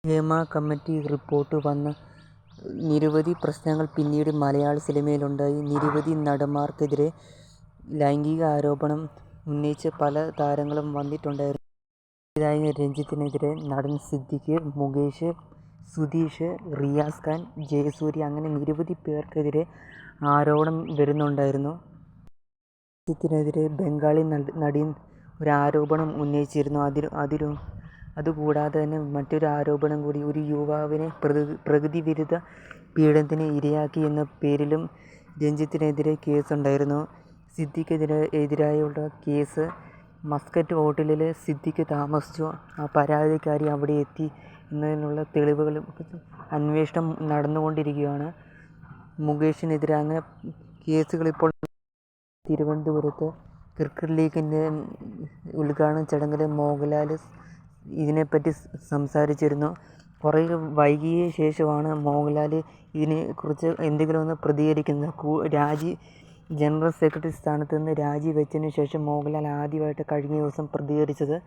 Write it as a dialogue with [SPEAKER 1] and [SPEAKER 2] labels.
[SPEAKER 1] Hema committee report വന്ന നിരവധി പ്രശ്നങ്ങൾ പിന്നീട് മലയാള സിനിമയിലുണ്ടായി. നിരവധി നടന്മാർക്കെതിരെ ലൈംഗിക ആരോപണം ഉന്നയിച്ച് പല താരങ്ങളും വന്നിട്ടുണ്ടായിരുന്നു. സംവിധായകൻ രഞ്ജിത്തിനെതിരെ നടൻ സിദ്ദിഖ്, മുകേഷ്, സുധീഷ്, റിയാസ് ഖാൻ, ജയസൂര്യ അങ്ങനെ നിരവധി പേർക്കെതിരെ ആരോപണം വരുന്നുണ്ടായിരുന്നു. രഞ്ജിത്തിനെതിരെ ബംഗാളി നടി ഒരു ആരോപണം ഉന്നയിച്ചിരുന്നു. അതുകൂടാതെ തന്നെ മറ്റൊരു ആരോപണം കൂടി, ഒരു യുവാവിനെ പ്രകൃതിവിരുദ്ധ പീഡനത്തിന് ഇരയാക്കി എന്ന പേരിലും രഞ്ജിത്തിനെതിരെ കേസുണ്ടായിരുന്നു. സിദ്ദിഖിനെതിരായുള്ള കേസ് മസ്കറ്റ് ഹോട്ടലിൽ സിദ്ദിഖ് താമസിച്ചു, ആ പരാതിക്കാരി അവിടെ എത്തി എന്നതിനുള്ള തെളിവുകൾ അന്വേഷണം നടന്നുകൊണ്ടിരിക്കുകയാണ്. മുകേഷിനെതിരെ അങ്ങനെ കേസുകളിപ്പോൾ. തിരുവനന്തപുരത്ത് ക്രിക്കറ്റ് ലീഗിൻ്റെ ഉദ്ഘാടന ചടങ്ങിൽ മോഹൻലാൽ ഇതിനെപ്പറ്റി സംസാരിച്ചിരുന്നു. കുറേ വൈകിയ ശേഷമാണ് മോഹൻലാൽ ഇതിനെക്കുറിച്ച് എന്തെങ്കിലും ഒന്ന് പ്രതികരിക്കുന്നത്. ജനറൽ സെക്രട്ടറി സ്ഥാനത്ത് നിന്ന് രാജിവെച്ചതിന് ശേഷം മോഹൻലാൽ ആദ്യമായിട്ട് കഴിഞ്ഞ ദിവസം പ്രതികരിച്ചത്.